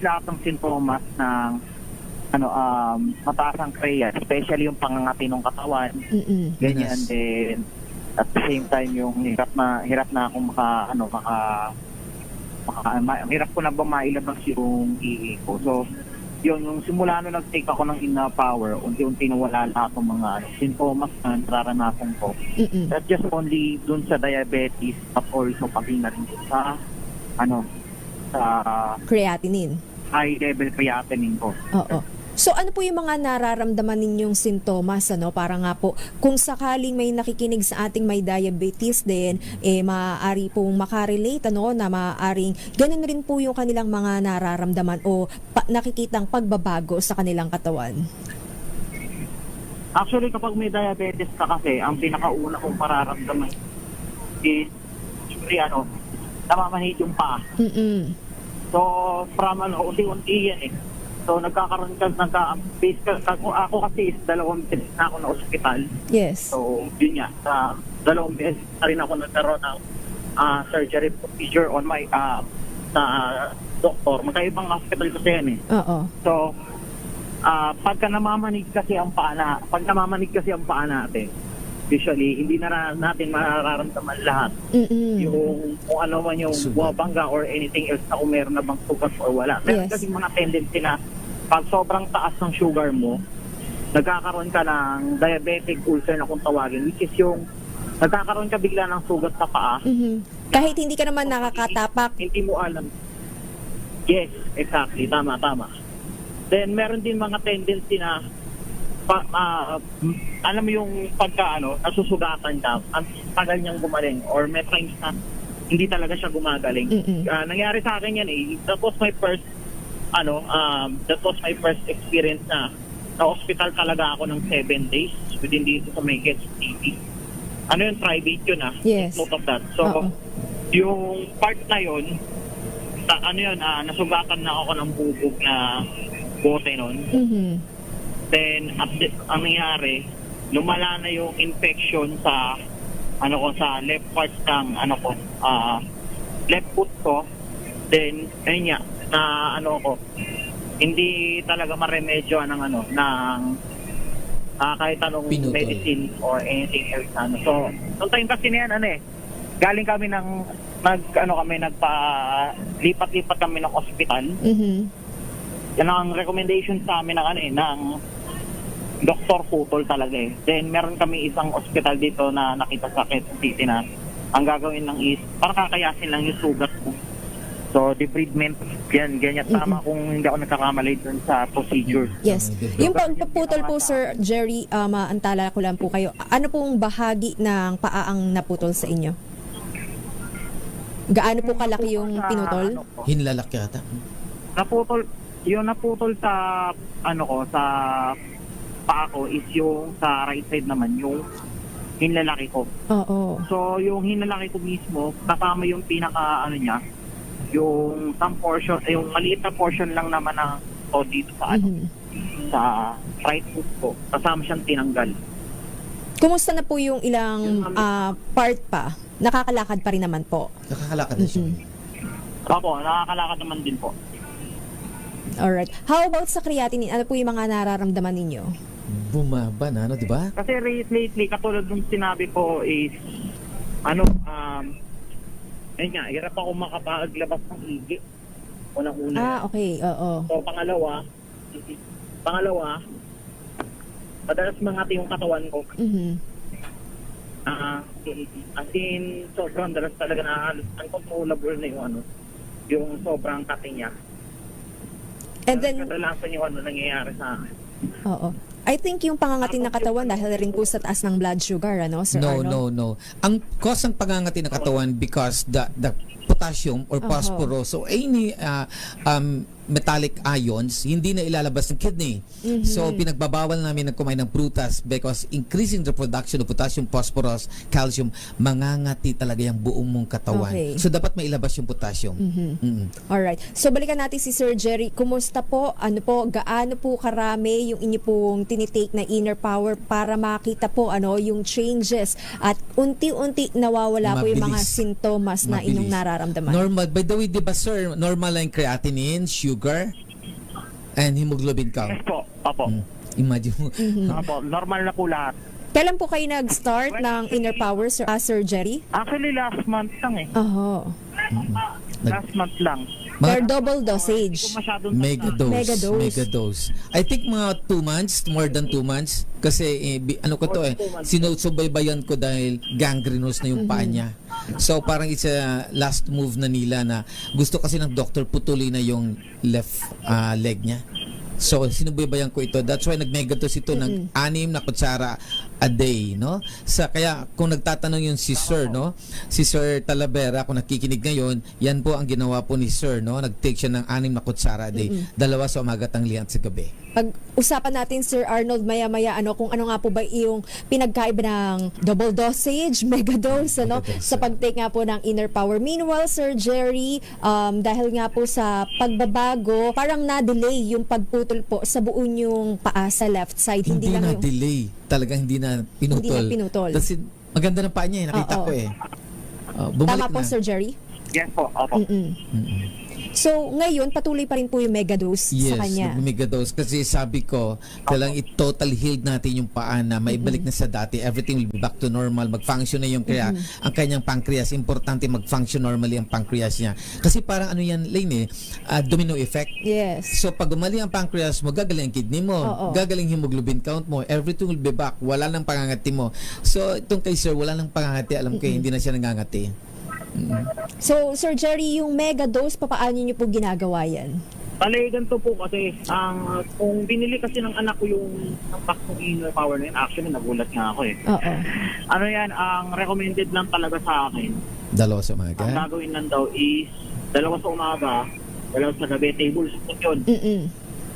lahat ng sintomas ng mataas ang creat, especially yung pangangati ng katawan. Ganyan din. At the same time yung hirap na akong hirap ko na ba mailabas yung ihi ko. So yun, yung simula nung nag-take ako ng Inna Power, unti-unti nawala lahat ng mga sintomas na nararanasan ko. Not just only dun sa diabetes, but also pati na rin sa sa Creatinine. high level creatinine ko. Oo. So ano po yung mga nararamdaman ninyong sintomas, para nga po kung sakaling may nakikinig sa ating may diabetes din, maaari pong makarelate na maaaring ganun rin po yung kanilang mga nararamdaman o nakikitang pagbabago sa kanilang katawan. Actually, kapag may diabetes ka kasi, ang pinakauna kong mararamdaman is namamanhid yung paa. So, from unti-unti yan So, nagkakaroon ako kasi is 2 beses na ako na ospital. Yes. So, yun nga. Sa 2 beses na rin ako nagkaroon ng surgery procedure on my sa doktor. Magkaibang hospital kasi yan Oo. So, pag namamanig kasi ang paa natin, usually, hindi na natin mararamdaman lahat. Yung kung ano man yung bumabangga or anything else na kung meron na bang sugat or wala. Meron kasi mga tendency na pag sobrang taas ng sugar mo, nagkakaroon ka ng diabetic ulcer na kung tawagin, which is yung nagkakaroon ka bigla ng sugat sa paa. Kahit hindi ka naman nakakatapak. Hindi mo alam. Yes, exactly. Tama. Then, meron din mga tendency na alam mo yung pagka nasusugatan ka, ang tagal niyang gumaling or may times na hindi talaga siya gumagaling. Nangyari sa akin yan That was my first experience na hospital talaga ako ng 7 days within dito sa May City. Private yun Yes. Note of that. So, yung part na yun, nasugatan na ako ng bubog na bote nun. Then, ang nangyari, lumala na yung infection sa sa left part ng left foot ko. Then, ayun nga, hindi talaga maremedyo ng kahit anong medicine or anything else. So, sometime kasi na yan, galing kami lipat-lipat kami ng hospital. Yan ang recommendation sa amin ng Dr. Putol talaga Then meron kami isang hospital dito na nakita sa Quezon City na ang gagawin lang is para kakayasin lang yung sugat ko. So debridement, ganyan. Tama kung hindi ako nagkakamali dun sa procedure. Yes. Yung pagpuputol po, Sir Jerry, maantala ko lang po kayo. Ano pong bahagi ng paa ang naputol sa inyo? Gaano po kalaki yung pinutol? Hinlalaki yata. Naputol sa sa paa ko is yung sa right side naman, yung hinlalaki ko. Oo. So, yung hinlalaki ko mismo, kasama yung pinaka, yung some portion, yung maliit na portion lang naman ng dito sa sa right foot ko. Kasama siyang tinanggal. Kumusta na po yung ilang part pa? Nakakalakad pa rin naman po? Nakakalakad na siya. Opo, nakakalakad naman din po. Alright. How about sa creatinine? Ano po yung mga nararamdaman ninyo? Bumaba na, di ba? Kasi lately, katulad nung sinabi ko is, hirap ako makapaglabas ng higi. Unang-una. Okay, oo. So, pangalawa, madalas mangati yung katawan ko. As in, sobrang dalas talaga na uncontrollable na yung sobrang kati niya. And then, kadalasan yung nangyayari sa akin. Oo. I think yung pangangatin na katawan dahil rin po sa taas ng blood sugar, Sir Arnold? No. Ang cause ng pangangati na katawan because the potassium or phosphorus, so any metallic ions, hindi na ilalabas ng kidney. So, pinagbabawal namin na kumain ng prutas because increasing the production of potassium, phosphorus, calcium, mangangati talaga yung buong mong katawan. Okay. So, dapat mailabas yung potassium. Alright. So balikan natin si Sir Jerry. Kumusta po? Ano po? Gaano po karami yung inyo pong tinitake na inner power para makita po yung changes at unti-unti nawawala po yung mga Mabilis. sintomas na Mabilis. inyong nararamdaman? Normal. By the way, di ba sir, normal lang creatinine, sugar, and hemoglobin count? Yes po. Opo. Imagine mo. Opo. Normal na po lahat. Kailan po kayo nag-start ng inner power, Sir Jerry? Actually, last month lang eh. Oho. Last month lang. Per double dosage. Mega Mega dose. dose. Mega dose. I think mga 2 months, more than 2 months. Kasi sinusubaybayan ko dahil gangrenous na yung paa niya. So parang it's a last move na nila na gusto kasi ng doctor putulin na yung left leg niya. So sinubaybayan ko ito. That's why nag-mega dose ito ng 6 na kutsara a day, no? Kaya kung nagtatanong yung si Sir, no? Si Sir Talavera, kung nakikinig ngayon, yan po ang ginawa po ni Sir, no? Nag-take siya ng 6 na kutsara a day. 2 sa umaga, tanghalian at sa gabi. Pag-usapan natin, Sir Arnold, maya-maya, kung ano nga po ba yung pinagkaiba ng double dosage, mega dose, sa pag-take nga po ng inner power. Meanwhile, Sir Jerry, dahil nga po sa pagbabago, parang na-delay yung pagputol po sa buo yung paa sa left side. Hindi lang na-delay. Talagang hindi na pinutol. Hindi na pinutol. Kasi maganda ng paa niya, nakita ko eh. Tama po, Sir Jerry? Yes po. Opo. So, ngayon, patuloy pa rin po yung mega dose sa kanya. Yes, mega dose. Kasi sabi ko, kailangan i-total healed natin yung paa na maibalik na sa dati. Everything will be back to normal. Mag-function na yung kaya ang kanyang pancreas. Importante mag-function normally ang pancreas niya. Kasi parang Lane domino effect. Yes. So, pag umali ang pancreas mo, gagaling ang kidney mo. Gagaling hemoglobin count mo. Everything will be back. Wala nang pangangati mo. So, itong kay Sir, wala nang pangangati. Alam ko, hindi na siya nangangati. So, Sir Jerry, yung mega dose, paano niyo po ginagawa yan? Bale, ganito po kasi, kung binili kasi ng anak ko yung pack ng inner power na yun, actually nagulat nga ako eh. Oo. Ang recommended lang talaga sa akin, 2 sa umaga. ang gagawin lang daw is 2 sa umaga, 2 sa gabi, tablespoon yun.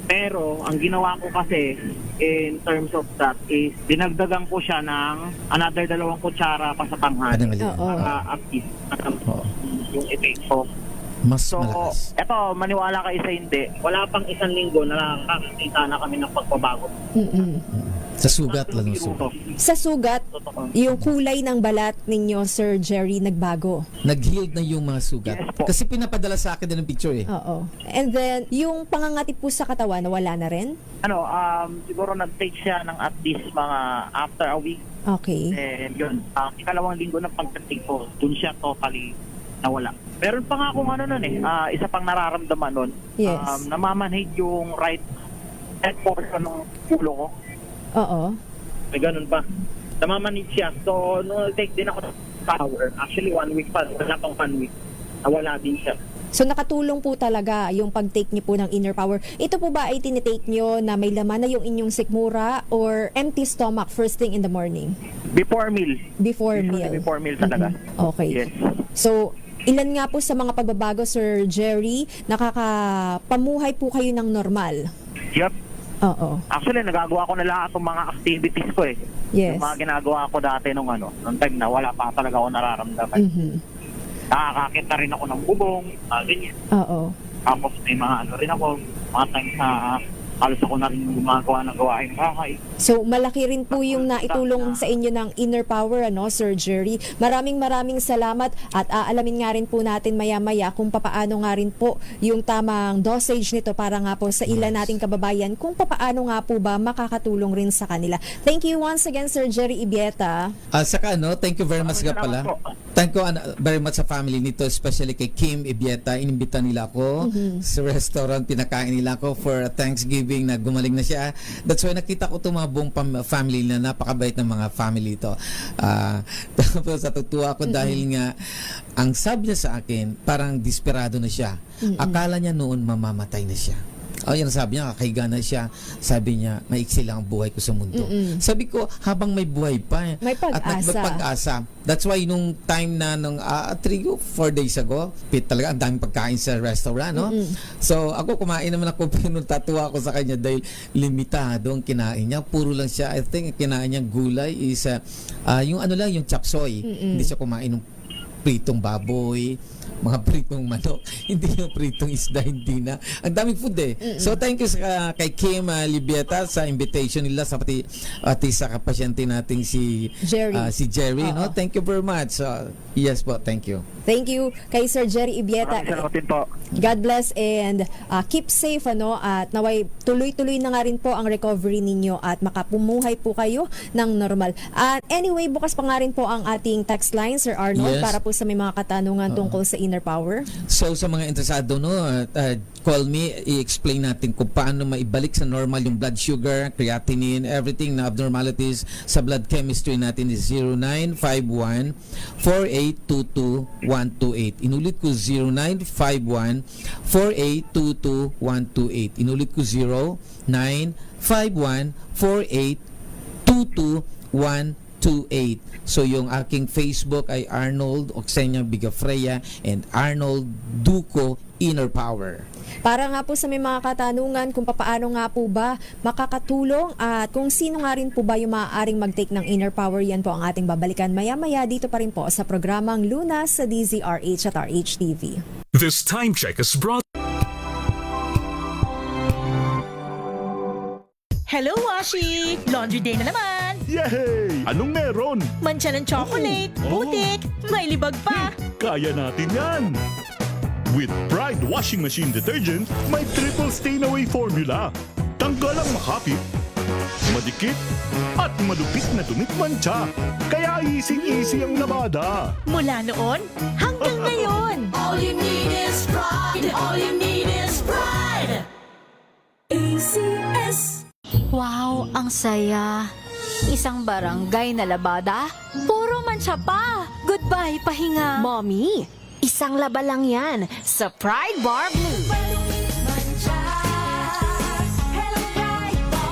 Pero, ang ginawa ko kasi, in terms of that, is dinagdagan ko siya ng another 2 kutsara pa sa tanghali. Para at least, yung effect ko. Mas So, malakas. eto, maniwala kayo sa hindi. Wala pang 1 linggo na nakakita na kami ng pagbabago. Sa sugat lang yung sugat. Sa sugat, yung kulay ng balat ninyo, Sir Jerry, nagbago. Nag-healed na yung mga sugat. Kasi pinapadala sa akin din ng picture eh. Oo. And then, yung pangangati po sa katawan, nawala na rin? Siguro nag-take siya ng at least mga after a week. Okay. And yun, ikalawang linggo ng pag-take ko, dun siya totally nawala. Meron pa nga akong isa pang nararamdaman nun. Yes. Namamanhid yung right portion ng ulo ko. Oo. May ganun pa. Namamanhid siya. So, nung take din ako ng power, actually 1 week pa, wala pang 1 week, nawala din siya. So nakatulong po talaga yung pag-take niyo po ng inner power. Ito po ba ay tinitake niyo na may laman na yung inyong sikmura or empty stomach first thing in the morning? Before meal. Before meal. Before meal talaga. Okay. Yes. So, ilan nga po sa mga pagbabago, Sir Jerry, nakakapamuhay po kayo ng normal? Yup. Oo. Actually, nagagawa ko na lahat ng mga activities ko eh. Yes. Yung mga ginagawa ko dati nung time na wala pa talaga ako nararamdaman. Nakakakita rin ako ng bubong, ganyan. Oo. Tapos may mga rin ako, mga times na halos ako na rin gumagawa ng gawain bahay. So, malaki rin po yung naitulong sa inyo ng inner power, Sir Jerry. Maraming salamat at aalamin nga rin po natin maya-maya kung papaano nga rin po yung tamang dosage nito para nga po sa ilan nating kababayan kung papaano nga po ba makakatulong rin sa kanila. Thank you once again, Sir Jerry Ibieta. Saka thank you very much nga pala. Thank you very much sa family nito, especially kay Kim Ibieta. Inimbita nila ako sa restaurant, pinakain nila ako for Thanksgiving na gumaling na siya. That's why nakita ko itong mga buong family na napakabait ng mga family ito. Tapos natutuwa ako dahil nga ang sabi niya sa akin, parang desperado na siya. Akala niya noon mamamatay na siya. yan sabi niya, kakahiga na siya. Sabi niya, maiksi lang ang buhay ko sa mundo. Sabi ko, habang may buhay pa. May pag-asa. At may pag-asa. That's why nung time na, 4 days ago, talaga ang daming pagkain sa restaurant, no? So, ako kumain naman ako, pinutatuwa ako sa kanya dahil limitado ang kinain niya. Puro lang siya, I think, kinain niya gulay is, yung yung chop suey. Hindi siya kumain ng pritong baboy, mga pritong manok, hindi yung pritong isda, hindi na. Ang daming food So thank you kay Kim Libieta sa invitation nila sa pati sa kapasyente nating si Jerry. No? Thank you very much. Yes po, thank you. Thank you kay Sir Jerry Ibieta. God bless and keep safe at naway tuloy-tuloy na nga rin po ang recovery ninyo at makapumuhay po kayo ng normal. At anyway, bukas pa nga rin po ang ating text line, Sir Arnold, para po sa may mga katanungan tungkol sa inner power. So sa mga interesado, call me, i-explain natin kung paano maibalik sa normal yung blood sugar, creatinine, everything na abnormalities sa blood chemistry natin is 0951-4822-128. Inulit ko 0951-4822-128. Inulit ko 0951-4822-128. So yung aking Facebook ay Arnold Oxenia Bigafreya and Arnold Duco Inner Power. Para nga po sa may mga katanungan kung paano nga po ba makakatulong at kung sino nga rin po ba yung maaaring mag-take ng inner power, yan po ang ating babalikan maya-maya dito pa rin po sa programang Lunas sa DZRH at RHTV. This time check is brought. Hello, Washi! Laundry day na naman! Yay! Anong meron? Mancha ng chocolate, putik, may libag pa! Kaya natin yan! With Pride Washing Machine Detergent, may triple stain-away formula. Tanggal ang makapit, madikit, at malupit na dumit mancha. Kaya easy-easy ang labada. Mula noon hanggang ngayon! All you need is Pride! All you need is Pride! ACS. Wow, ang saya. Isang barangay na labada, puro mancha pa. Goodbye, pahinga. Mommy, isang laba lang yan sa Pride Bar Blue.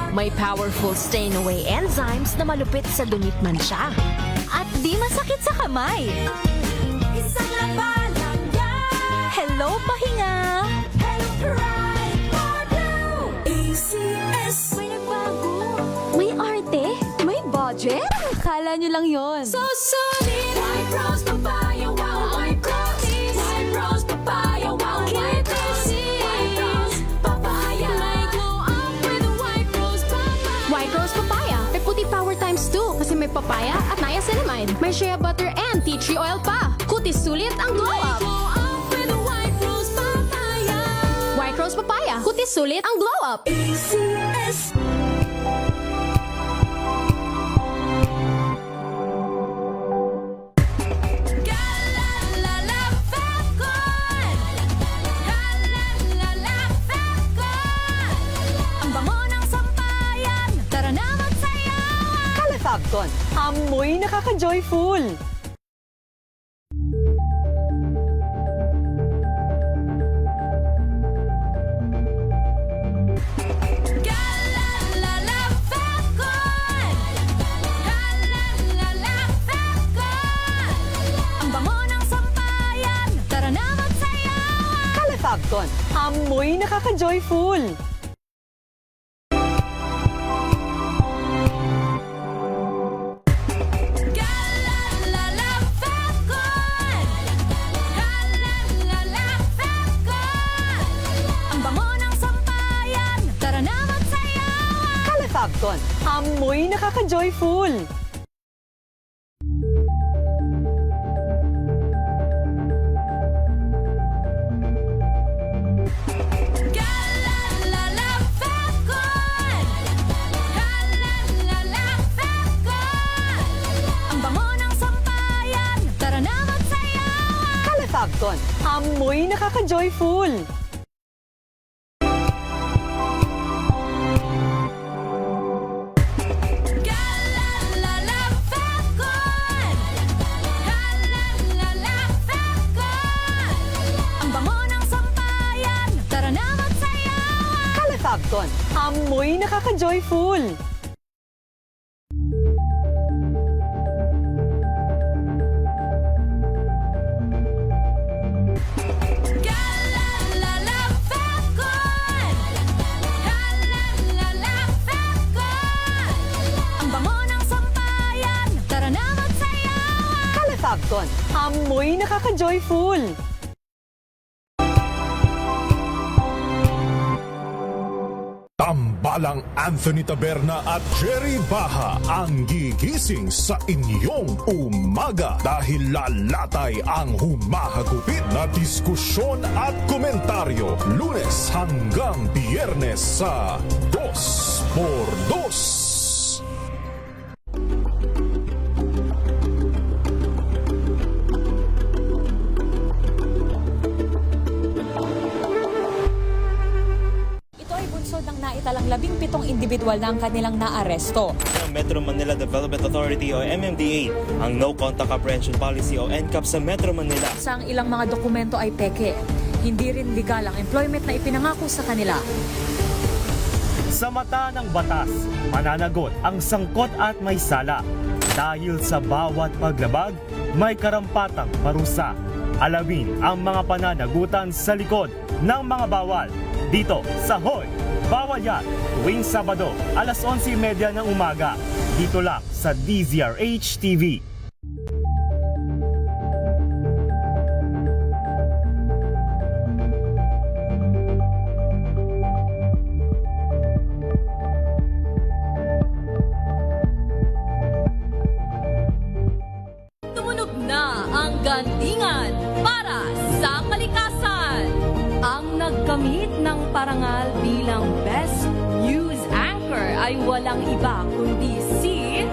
May powerful stain-away enzymes na malupit sa dumit mancha. At di masakit sa kamay. Isang laba lang yan. Hello, pahinga. Hello, Pride Bar Blue. ACS. May nagbago. May arte. May budget. Akala nyo lang yon. So solid. White Rose Papaya. Wow, White Rose. White Rose Papaya. Wow, White Rose. White Rose Papaya. May glow up with White Rose Papaya. White Rose Papaya. May puti power times 2 kasi may papaya at niacinamide. May shea butter and tea tree oil pa. Kutis sulit ang glow up. May glow up with White Rose Papaya. White Rose Papaya. Kutis sulit ang glow up. ACS. Fabcon, amoy nakaka-joyful. Fabcon, amoy nakaka-joyful. Fabcon, amoy nakaka-joyful. Fabcon, amoy nakaka-joyful. Amoy nakaka-joyful. Ang bango ng sampayan, tara na magsayawan. Kalafagton, amoy nakaka-joyful. Tambalang Anthony Taberna at Jerry Baha ang gigising sa inyong umaga dahil lalatay ang humahagupit na diskusyon at komentaryo Lunes hanggang Biyernes sa 2x2. Ng naitalang 17 individual na ang kanilang naaresto. Metro Manila Development Authority o MMDA ang No Contact Apprehension Policy o NCAP sa Metro Manila. Sa ang ilang mga dokumento ay peke. Hindi rin legal ang employment na ipinangako sa kanila. Sa mata ng batas, mananagot ang sangkot at may sala. Dahil sa bawat paglabag, may karampatang parusa. Alamin ang mga pananagutan sa likod ng mga bawal. Dito sa Hoy! Bawal Yan, tuwing Sabado, alas 11:30 ng umaga. Dito lang sa DZRH TV. Tumunog na ang gandingan para sa kalikasan. Ang nagkamit ng parangal bilang Best News Anchor ay walang iba kundi si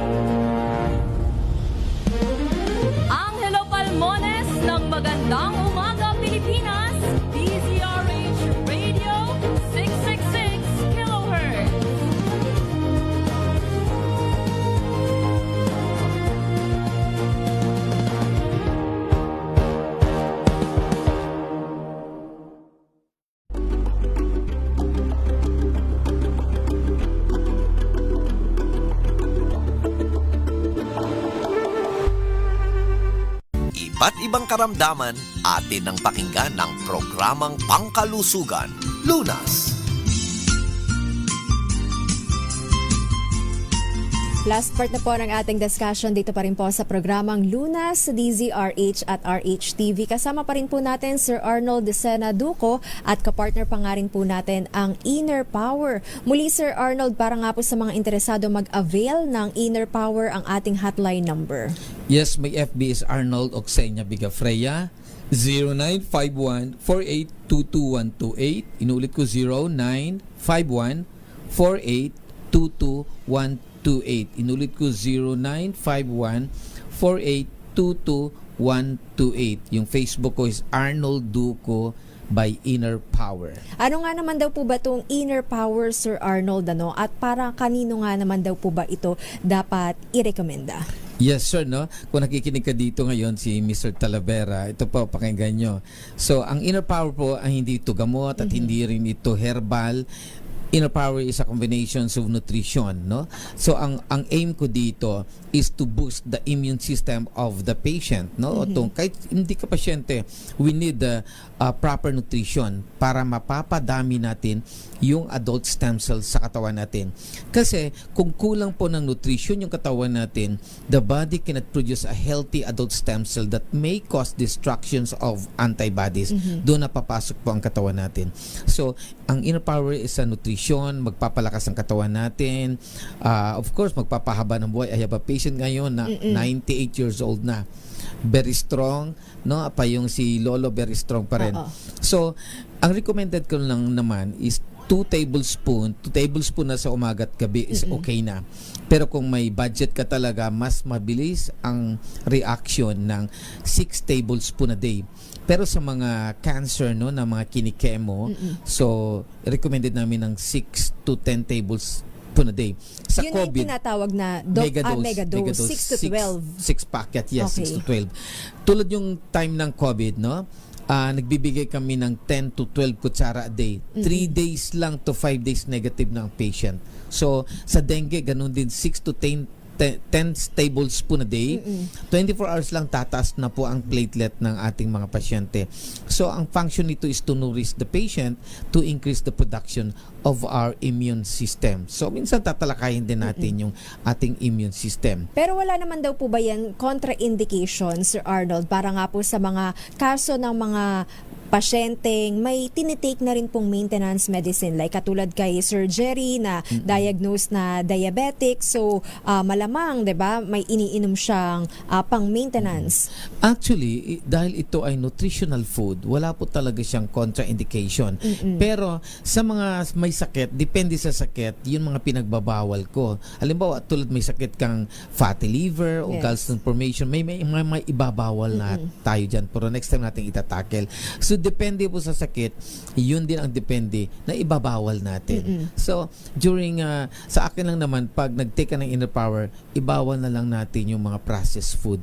Angelo Palmones ng Magandang Umaga Pilipinas, DZRH Radio 666 kHz. Iba't ibang karamdaman, atin ang pakinggan ng programang Pangkalusugan, Lunas. Last part na po ng ating discussion dito pa rin po sa programang Lunas sa DZRH at RHTV. Kasama pa rin po natin Sir Arnold Decena Duco at kapartner pa nga rin po natin ang Inner Power. Muli Sir Arnold, para nga po sa mga interesado mag-avail ng Inner Power ang ating hotline number. Yes, may FB is Arnold Oxenia Bigafreya, 0951-4822-128. Inulit ko 0951-4822-128. Inulit ko 0951-4822-128. Yung Facebook ko is Arnold Duco by Inner Power. Ano nga naman daw po ba itong Inner Power, Sir Arnold? Ano? At para kanino nga naman daw po ba ito dapat irekomenda? Yes, sir, no? Kung nakikinig ka dito ngayon si Mr. Talavera, ito po, pakinggan nyo. So, ang Inner Power po ay hindi ito gamot at hindi rin ito herbal. Inner Power is a combination of nutrition, no? So ang aim ko dito is to boost the immune system of the patient, no? Kahit hindi ka pasyente, we need proper nutrition para mapapadami natin yung adult stem cells sa katawan natin. Kasi kung kulang po ng nutrition yung katawan natin, the body cannot produce a healthy adult stem cell that may cause destructions of antibodies. Doon na papasok po ang katawan natin. So ang Inner Power is a nutrition, magpapalakas ang katawan natin. Of course, magpapahaba ng buhay. I have a patient ngayon na 98 years old na. Very strong, no? Pa yung si Lolo, very strong pa rin. So, ang recommended ko lang naman is 2 tablespoon na sa umaga at gabi is okay na. Pero kung may budget ka talaga, mas mabilis ang reaction ng 6 tablespoon a day. Pero sa mga cancer, no, na mga kinikemo, so recommended namin ng 6 to 10 tablespoon a day. Sa yun COVID, yung tinatawag na megadose, 6 to 12. 6 packet, yes, Okay. 6 to 12. Tulad yung time ng COVID, no? nagbibigay kami ng 10 to 12 kutsara a day. 3 days lang to 5 days negative na ang patient. So, sa dengue, ganun din 6 to 10 tablespoon a day. 24 hours lang tataas na po ang platelet ng ating mga pasyente. So, ang function nito is to nourish the patient to increase the production of our immune system. So, minsan tatalakayin din natin yung ating immune system. Pero wala naman daw po ba yan contraindication, Sir Arnold, para nga po sa mga kaso ng mga pasyenteng may tinitake na rin pong maintenance medicine, like katulad kay Sir Jerry na diagnosed na diabetic, so malamang 'di ba may iniinom siyang pang maintenance. Actually, dahil ito ay nutritional food, wala po talaga siyang contraindication. Pero sa mga may sakit, depende sa sakit, yun mga pinagbabawal ko. Halimbawa, tulad may sakit kang fatty liver o gallstone formation, may ibabawal na tayo dyan. Pero next time natin itatakel. So, depende po sa sakit, yun din ang depende na ibabawal natin. So, during, sa akin lang naman, pag nag-take ka ng inner power, ibawal na lang natin yung mga processed food.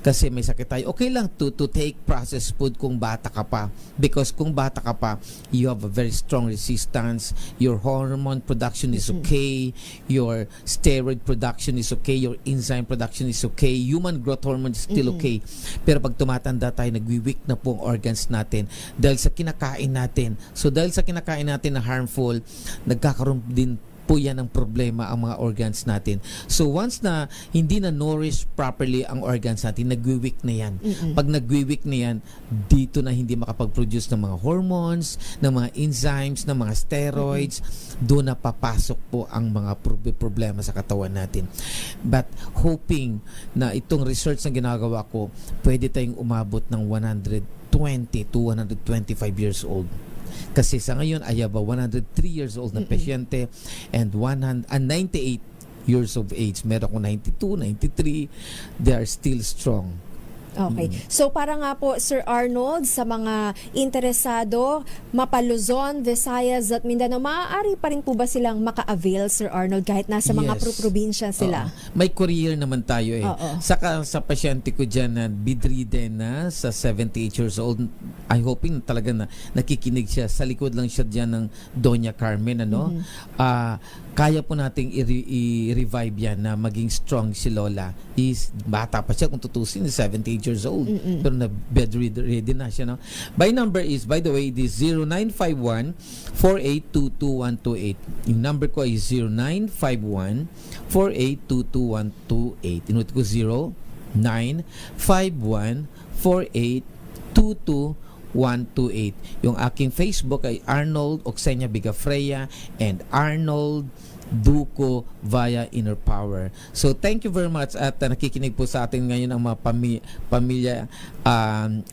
Kasi may sakit tayo. Okay lang to take processed food kung bata ka pa. Because kung bata ka pa, you have a very strong resistance, your hormone production is okay, your steroid production is okay, your enzyme production is okay, human growth hormone is still okay. Pero pag tumatanda tayo, nagwi-weak na po ang organs natin dahil sa kinakain natin. So dahil sa kinakain natin na harmful, nagkakaroon din po yan ang problema ang mga organs natin. So once na hindi na nourish properly ang organs natin, nagwi-weak na yan. Pag nagwi-weak na yan, dito na hindi makapag-produce ng mga hormones, ng mga enzymes, ng mga steroids, doon na papasok po ang mga problema sa katawan natin. But hoping na itong research na ginagawa ko, pwede tayong umabot ng 120 to 125 years old. Kasi sa ngayon, I have a 103 years old na pasyente and 98 years of age. Meron ko 92, 93. They are still strong. Okay. So para nga po, Sir Arnold, sa mga interesado, Mapa-Luzon, Visayas at Mindanao, maaari pa rin po ba silang maka-avail, Sir Arnold, kahit nasa mga probinsya sila? May courier naman tayo eh. Saka sa pasyente ko dyan na bedridden na sa 78 years old, I hoping talaga na nakikinig siya. Sa likod lang siya dyan ng Doña Carmen, ano? Kaya po nating i-revive yan na maging strong si Lola. Bata pa siya kung tutusin, 78 years old. Pero na bedridden na siya, no? By number is, by the way, it is 0951-4822-128. Yung number ko is 0951-4822-128. Inulit ko 0951-4822-128. Yung aking Facebook ay Arnold Oxenia Bigafreya and Arnold Duco via Inner Power. So thank you very much at nakikinig po sa atin ngayon ang mga pamilya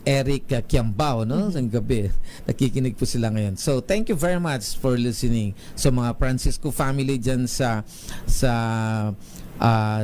Eric Kiambao, no? Sa gabi. Nakikinig po sila ngayon. So thank you very much for listening. So mga Francisco family dyan sa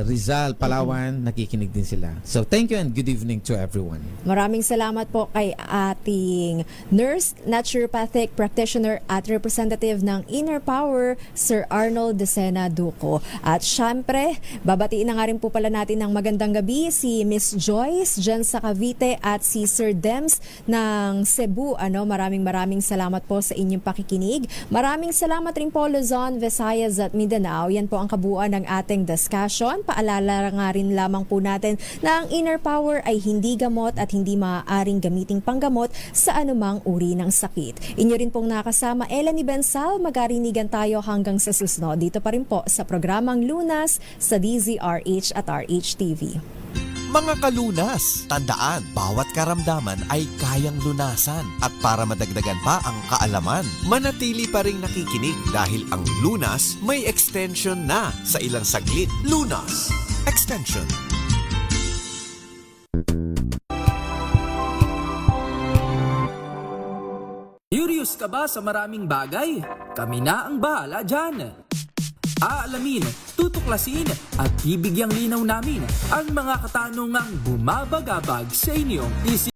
Rizal, Palawan, nakikinig din sila. So thank you and good evening to everyone. Maraming salamat po kay ating nurse, naturopathic practitioner at representative ng Inner Power, Sir Arnold Decena Duco. At syempre, babatiin na nga rin po pala natin ng magandang gabi si Miss Joyce dyan sa Cavite at si Sir Dems ng Cebu. Maraming salamat po sa inyong pakikinig. Maraming salamat rin po Luzon, Visayas at Mindanao. Yan po ang kabuuan ng ating discussion. Paalala nga rin lamang po natin na ang Inner Power ay hindi gamot at hindi maaaring gamiting panggamot sa anumang uri ng sakit. Inyo rin pong nakasama Elanie Bensal. Magkarinigan tayo hanggang sa susunod. Dito pa rin po sa programang Lunas sa DZRH at RHTV. Mga kalunas, tandaan, bawat karamdaman ay kayang lunasan. At para madagdagan pa ang kaalaman, manatili pa ring nakikinig dahil ang Lunas may extension na sa ilang saglit. Lunas Extension. Curious ka ba sa maraming bagay? Kami na ang bahala dyan. Aalamin, tutuklasin at bibigyang linaw namin ang mga katanungang bumabagabag sa inyong isip.